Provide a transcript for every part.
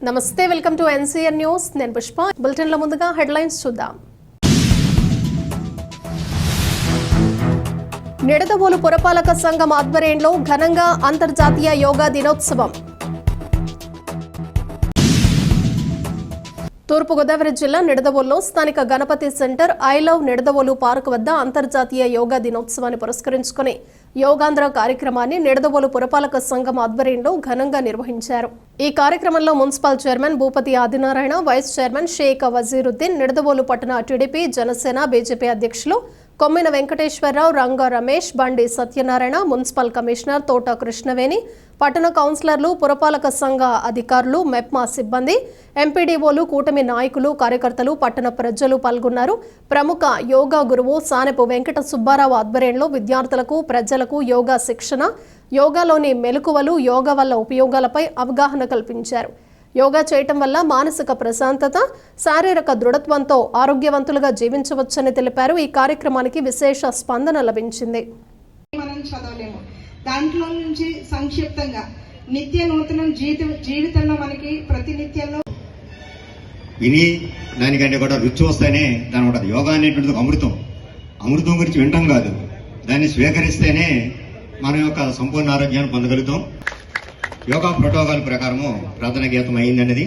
నమస్తే, welcome to NCR news. నేను పుష్ప. బులెటిన్ల ముందుగా హెడ్లైన్స్ చూద్దాం. నిడదవోలు పురపాలక సంఘం ఆధ్వర్యంలో ఘనంగా అంతర్జాతీయ యోగా దినోత్సవం. తూర్పుగోదావరి జిల్లా నిడదవోలులో స్థానిక Ganapathi centre I love Nidadavolu park వద్ద అంతర్జాతీయ యోగా దినోత్సవాన్ని పురస్కరించుకుని యోగాంధ్ర కార్యక్రమాన్ని నిడదవోలు పురపాలక సంఘం ఆధ్వర్యంలో ఘనంగా నిర్వహించారు. ఈ కార్యక్రమంలో municipal chairman Bhupathi Adinarayana, vice chairman Shaik Vaziruddin, Nidadavolu పట్టణ టీడీపీ, జనసేన, బీజేపీ అధ్యక్షులు కొమ్మిన వెంకటేశ్వరరావు, రంగా రమేష్, బండి సత్యనారాయణ, మున్సిపల్ కమిషనర్ తోట కృష్ణవేణి, పట్టణ కౌన్సిలర్లు, పురపాలక సంఘ అధికారులు, మెప్మా సిబ్బంది, ఎంపీడీఓలు, కూటమి నాయకులు, కార్యకర్తలు, పట్టణ ప్రజలు పాల్గొన్నారు. ప్రముఖ యోగా గురువు సానెపు వెంకట సుబ్బారావు ఆధ్వర్యంలో విద్యార్థులకు, ప్రజలకు యోగా శిక్షణ, యోగాలోని మెలకువలు, యోగా వల్ల ఉపయోగాలపై అవగాహన కల్పించారు. యోగా చేయటం వల్ల మానసిక ప్రశాంతత, శారీరక దృఢత్వంతో ఆరోగ్యవంతులుగా జీవించవచ్చని తెలిపారు. ఈ కార్యక్రమానికి విశేష స్పందన లభించింది. మనం చదవలేము, దాంట్లో నుంచి సంక్షిప్తంగా నిత్య నూతనం జీవితంలో మనకి ప్రతినిత్యంలో విని దానికంటే కూడా రుచి వస్తేనే దాని ఉంటుంది. యోగా అనేటువంటిది అమృతం గురించి వినటం కాదు, దాన్ని స్వీకరిస్తేనే మన యొక్క సంపూర్ణ ఆరోగ్యాన్ని పొందగలుగుతాం. యోగా ప్రోటోకాల్ ప్రకారము ప్రార్థన గీతం అయిందన్నది.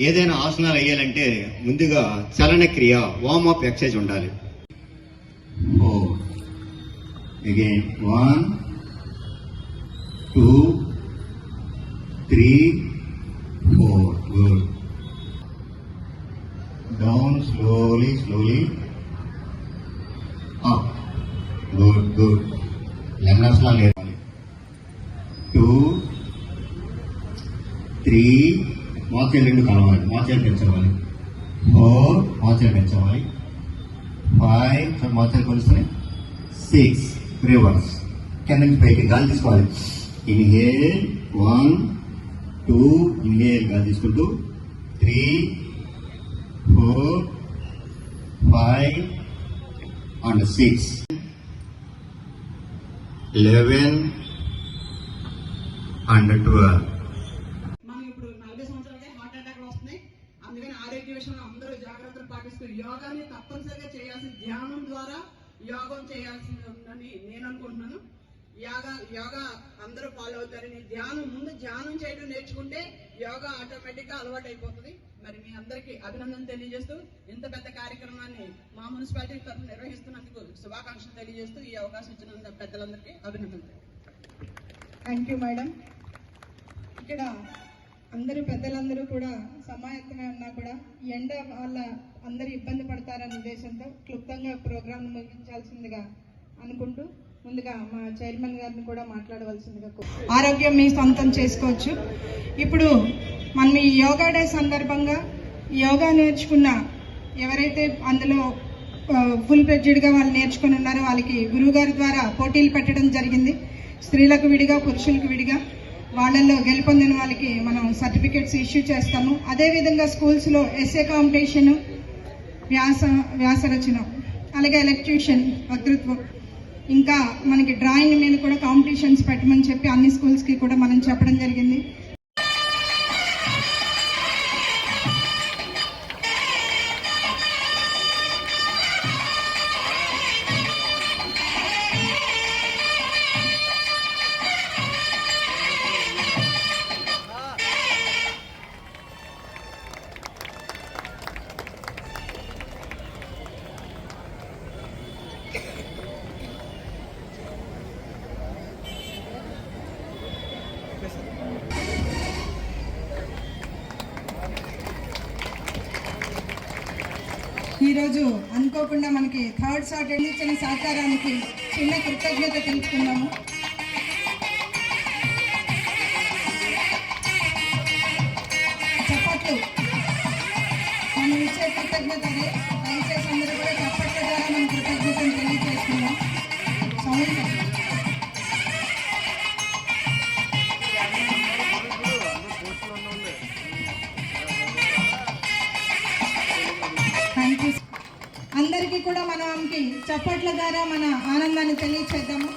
ఏదైనా ఆసనాలు వేయాలంటే ముందుగా చలన క్రియ, వార్మప్ ఎక్సర్సైజ్ ఉండాలి. 1 2 3 4 good. Down slowly up. Good. లెమనర్స్ లా లేవాలి. 2 3 మోచేలు 2 కలవాలి, మోచేలు పెంచవాలి. 4 మోచేలు పెంచవాలి. 5 మోచేలు కొలుస్తున్నాయి. 6 రివర్స్, కింద నుంచి పైకి గాలి తీసుకోవాలి. ఇన్హేల్ 1 2, ఇన్హేల్ గాలి తీసుకుంటూ 3 4 5 అండ్ 6 11 అండ్ 12. అందుకని ఆరోగ్య విషయంలో అందరూ జాగ్రత్తలు పాటిస్తూ యోగాని తప్పనిసరిగా చేయాల్సిన, ధ్యానం ద్వారా యోగం చేయాల్సిందని నేను అనుకుంటున్నాను. యోగా అందరూ ఫాలో అవుతారని, ముందు ధ్యానం చేయడం నేర్చుకుంటే యోగా ఆటోమేటిక్ గా అలవాటు అయిపోతుంది. మరి మీ అందరికీ అభినందన తెలియజేస్తూ, ఇంత పెద్ద కార్యక్రమాన్ని మా మున్సిపాలిటీ తరఫున నిర్వహిస్తున్నందుకు శుభాకాంక్షలు తెలియజేస్తూ ఈ అవకాశం ఇచ్చిన పెద్దలందరికీ అభినందనలు. Thank you madam. ఇక్కడ అందరూ పెద్దలందరూ కూడా సమాయత్తమై ఉన్నా కూడా ఎండ వల్ల అందరూ ఇబ్బంది పడతారనే ఉద్దేశంతో క్లుప్తంగా ప్రోగ్రాం ముగించాల్సిందిగా అనుకుంటూ ముందుగా మా చైర్మన్ గారిని కూడా మాట్లాడవలసిందిగా. ఆరోగ్యం మీ సొంతం చేసుకోవచ్చు. ఇప్పుడు మనం ఈ యోగా డే సందర్భంగా యోగా నేర్చుకున్న ఎవరైతే అందులో ఫుల్ ఫ్లెడ్జ్డ్గా వాళ్ళు నేర్చుకుని ఉన్నారో వాళ్ళకి గురువు గారి ద్వారా పోటీలు పెట్టడం జరిగింది. స్త్రీలకు విడిగా, పురుషులకు విడిగా. వాళ్ళల్లో గెలుపొందిన వాళ్ళకి మనం సర్టిఫికేట్స్ ఇష్యూ చేస్తాము. అదేవిధంగా స్కూల్స్లో ఎస్ఏ కాంపిటీషన్, వ్యాసరచన, అలాగే ఎలక్ట్యూషన్, వక్తృత్వం, ఇంకా మనకి డ్రాయింగ్ మీద కూడా కాంపిటీషన్స్ పెట్టమని చెప్పి అన్ని స్కూల్స్కి కూడా మనం చెప్పడం జరిగింది. ఈరోజు అనుకోకుండా మనకి థర్డ్ సాటర్డే ఇచ్చిన సహకారానికి చిన్న కృతజ్ఞత తెలుపుకున్నాము. చప్పట్లు మనం ఇచ్చే కృతజ్ఞత. దయచేసి అందరూ కూడా చప్పట్ల ద్వారా మనం కృతజ్ఞతను తెలియజేస్తున్నాం. సౌండ్ అందరికీ కూడా మనకి చప్పట్ల ద్వారా మన ఆనందాన్ని తెలియచేద్దాము.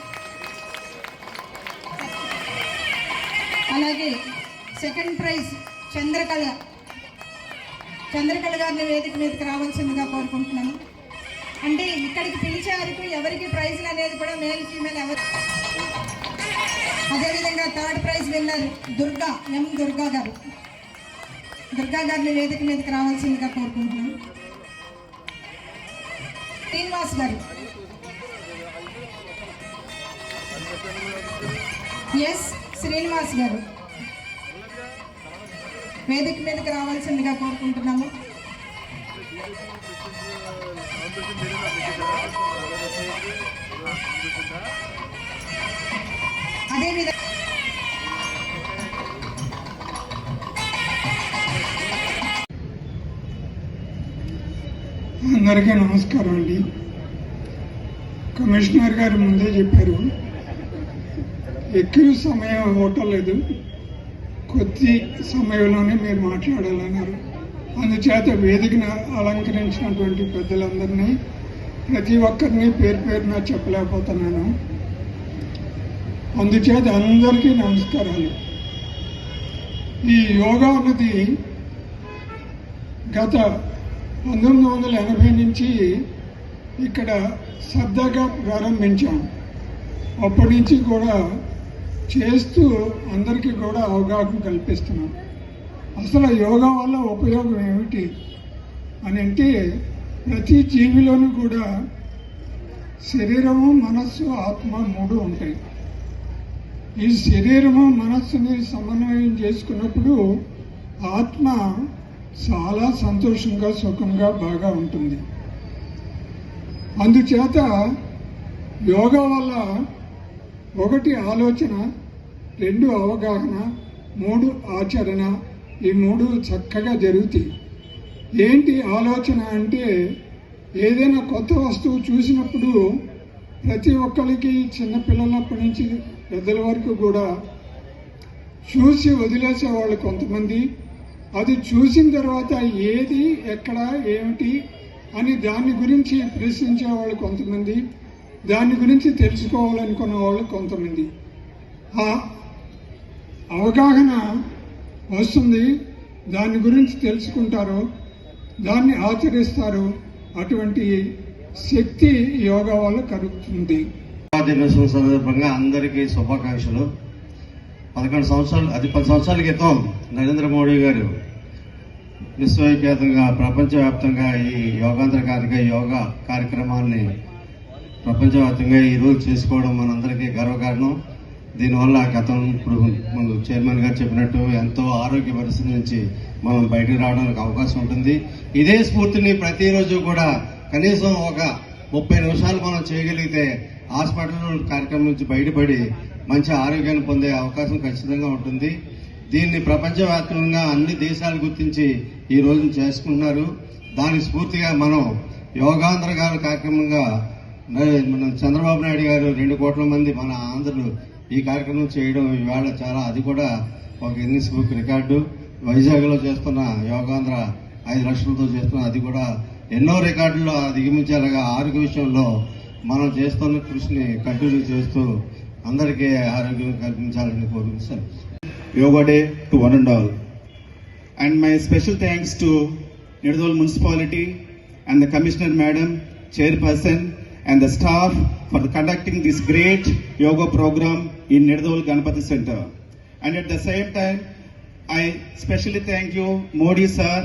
అలాగే సెకండ్ ప్రైజ్ చంద్రకళ గారిని వేదిక మీదకి రావాల్సిందిగా కోరుకుంటున్నాను. అంటే ఇక్కడికి పిలిచారు, ఎవరికి ప్రైజ్లు అనేది కూడా మేల్ ఫీమేల్ ఎవరు. అదేవిధంగా థర్డ్ ప్రైజ్ విన్నర్ దుర్గా గారిని వేదిక మీదకి రావాల్సిందిగా కోరుకుంటున్నాను. శ్రీనివాస్ గారు, శ్రీనివాస్ గారు వేదిక మీదకి రావాల్సిందిగా కోరుకుంటున్నాము. అదేవిధంగా అందరికీ నమస్కారం అండి. కమిషనర్ గారు ముందే చెప్పారు, ఎక్కువ సమయం ఇవ్వటలేదు, కొద్ది సమయంలోనే మీరు మాట్లాడాలన్నారు. అందుచేత వేదికను అలంకరించినటువంటి పెద్దలందరినీ ప్రతి ఒక్కరిని పేరు పేరున చెప్పలేకపోతున్నాను. అందుచేత అందరికీ నమస్కారాలు. ఈ యోగా అన్నది గత 1980 నుంచి ఇక్కడ శ్రద్ధగా ప్రారంభించాం. అప్పటి నుంచి కూడా చేస్తూ అందరికీ కూడా అవగాహన కల్పిస్తున్నాం. అసలు యోగా వల్ల ఉపయోగం ఏమిటి అని అంటే, ప్రతి జీవిలోనూ కూడా శరీరము, మనస్సు, ఆత్మ 3 ఉంటాయి. ఈ శరీరము మనస్సుని సమన్వయం చేసుకున్నప్పుడు ఆత్మ చాలా సంతోషంగా, సుఖంగా, బాగా ఉంటుంది. అందుచేత యోగా వల్ల 1 ఆలోచన, 2 అవగాహన, 3 ఆచరణ, ఈ 3 చక్కగా జరుగుతాయి. ఏంటి ఆలోచన అంటే, ఏదైనా కొత్త వస్తువు చూసినప్పుడు ప్రతి ఒక్కరికి, చిన్నపిల్లలప్పటి నుంచి పెద్దల వరకు కూడా చూసి వదిలేసేవాళ్ళు కొంతమంది. అది చూసిన తర్వాత ఏది, ఎక్కడ, ఏమిటి అని దాని గురించి ప్రశ్నించేవాళ్ళు కొంతమంది, దాని గురించి తెలుసుకోవాలనుకున్న వాళ్ళు కొంతమంది. ఆ అవగాహన వస్తుంది, దాని గురించి తెలుసుకుంటారు, దాన్ని ఆచరిస్తారు. అటువంటి శక్తి యోగా వల్ల కలుగుతుంది. దినోత్సవం సందర్భంగా అందరికీ శుభాకాంక్షలు. 10 సంవత్సరాల క్రితం నరేంద్ర మోడీ గారు విశ్వవిఖ్యాతంగా, ప్రపంచవ్యాప్తంగా ఈ యోగా కార్యక్రమాన్ని ప్రపంచవ్యాప్తంగా ఈరోజు చేసుకోవడం మనందరికీ గర్వకారణం. దీనివల్ల ఇప్పుడు మన చైర్మన్ గారు చెప్పినట్టు ఎంతో ఆరోగ్య పరిస్థితి నుంచి మనం బయటకు రావడానికి అవకాశం ఉంటుంది. ఇదే స్ఫూర్తిని ప్రతిరోజు కూడా కనీసం ఒక 30 నిమిషాలు మనం చేయగలిగితే హాస్పిటల్ కార్యక్రమం నుంచి బయటపడి మంచి ఆరోగ్యాన్ని పొందే అవకాశం ఖచ్చితంగా ఉంటుంది. దీన్ని ప్రపంచవ్యాప్తంగా అన్ని దేశాలు గుర్తించి ఈ రోజున చేసుకుంటున్నారు. దానికి స్ఫూర్తిగా మనం యోగాంధ్ర గారి కార్యక్రమంగా మన చంద్రబాబు నాయుడు గారు 2 కోట్ల మంది మన ఆంధ్రులు ఈ కార్యక్రమం చేయడం ఇవాళ చాలా, అది కూడా ఒక గిన్నిస్ బుక్ రికార్డు. వైజాగ్లో చేస్తున్న యోగాంధ్ర 5 లక్షలతో చేస్తున్న, అది కూడా ఎన్నో రికార్డుల్లో అధిగమించేలాగా ఆరోగ్య విషయంలో మనం చేస్తున్న కృషిని కంటిన్యూ చేస్తూ అందరికీ ఆరోగ్యం కల్పించాలని కోరుకుంటున్నాను. Yoga Day to one and all. And my special thanks to Nidadol Municipality and the Commissioner Madam, Chairperson and the staff for conducting this great yoga program in Nidadol Ganapati Center. And at the same time, I specially thank you Modi sir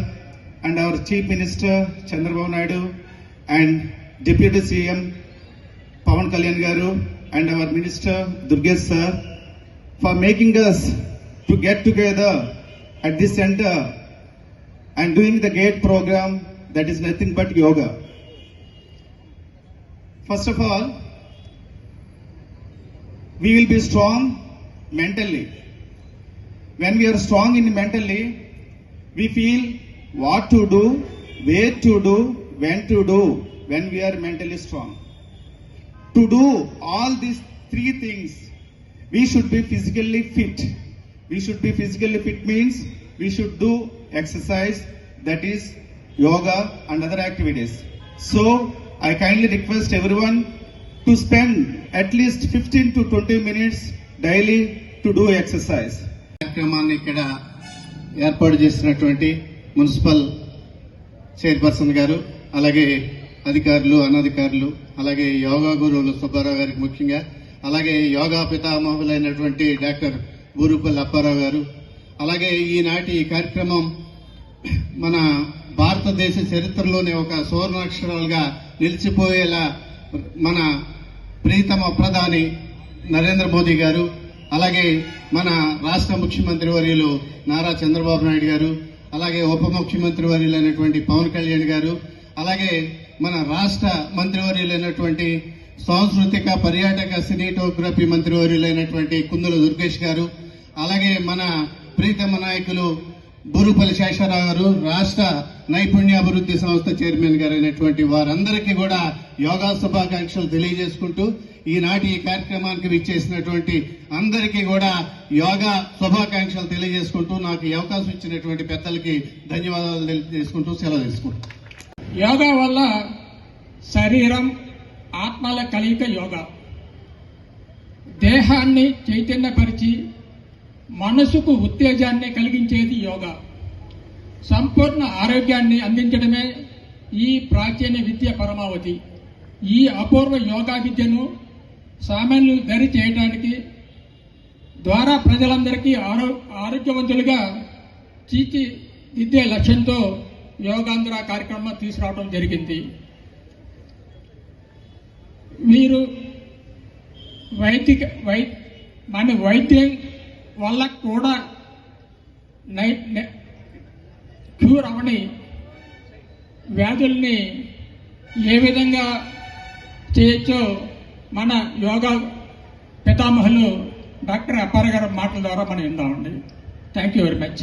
and our Chief Minister Chandrababu Naidu and Deputy CM Pawan Kalyan Garu and our Minister Durgesh sir for making us to get together at this center and doing the great program that is nothing but yoga. First of all, we will be strong mentally. When we are strong mentally, we feel what to do, where to do, when to do, when we are mentally strong. To do all these 3 things, we should be physically fit. We should be physically fit means we should do exercise, that is yoga and other activities. So I kindly request everyone to spend at least 15 to 20 minutes daily to do exercise. కార్యక్రమాన్ని ఇక్కడ ఏర్పాటు చేసినటువంటి municipal chairperson గారు, అలాగే అధికారులు, అనధికారులు, అలాగే యోగా గురువులు సుబ్బారావు గారికి ముఖ్యంగా, అలాగే యోగా పితామహులైనటువంటి డాక్టర్ బూరుపల్లి అప్పారావు గారు, అలాగే ఈనాటి ఈ కార్యక్రమం మన భారతదేశ చరిత్రలోనే ఒక సువర్ణాక్షరాలుగా నిలిచిపోయేలా మన ప్రీతమ ప్రధాని నరేంద్ర మోదీ గారు, అలాగే మన రాష్ట్ర ముఖ్యమంత్రి వర్యులు నారా చంద్రబాబు నాయుడు గారు, అలాగే ఉప ముఖ్యమంత్రి వర్యులైనటువంటి పవన్ కళ్యాణ్ గారు, అలాగే మన రాష్ట్ర మంత్రివర్యులైనటువంటి సాంస్కృతిక పర్యాటక సినిటోగ్రఫీ మంత్రివర్యులైనటువంటి కుందుల దుర్గేష్ గారు, అలాగే మన ప్రీతమ నాయకులు బూరుపల్లి శేషారావు గారు, రాష్ట్ర నైపుణ్యాభివృద్ధి సంస్థ చైర్మన్ గారు అయినటువంటి వారందరికీ కూడా యోగా శుభాకాంక్షలు తెలియజేసుకుంటూ ఈనాటి ఈ కార్యక్రమానికి విచ్చేసినటువంటి అందరికీ కూడా యోగా శుభాకాంక్షలు తెలియజేసుకుంటూ నాకు ఈ అవకాశం ఇచ్చినటువంటి పెద్దలకి ధన్యవాదాలు తెలియజేసుకుంటూ సెలవు తీసుకుంటాను. యోగా వల్ల శరీరం ఆత్మల కలయిక యోగా. దేహాన్ని చైతన్యపరిచి మనసుకు ఉత్తేజాన్ని కలిగించేది యోగా. సంపూర్ణ ఆరోగ్యాన్ని అందించడమే ఈ ప్రాచీన విద్య పరమావధి. ఈ అపూర్వ యోగా విద్యను సామాన్యులు దరి చేయడానికి ద్వారా ప్రజలందరికీ ఆరోగ్యవంతులుగా తీర్చిదిద్దే లక్ష్యంతో యోగాంధ్ర కార్యక్రమం తీసుకురావడం జరిగింది. మీరు మన వైద్యం వల్ల కూడా క్యూర్ అవని వ్యాధుల్ని ఏ విధంగా చేయొచ్చో మన యోగా పితామహులు డాక్టర్ అప్పారావు గారి మాటల ద్వారా మనం విందామండి. Thank you very much.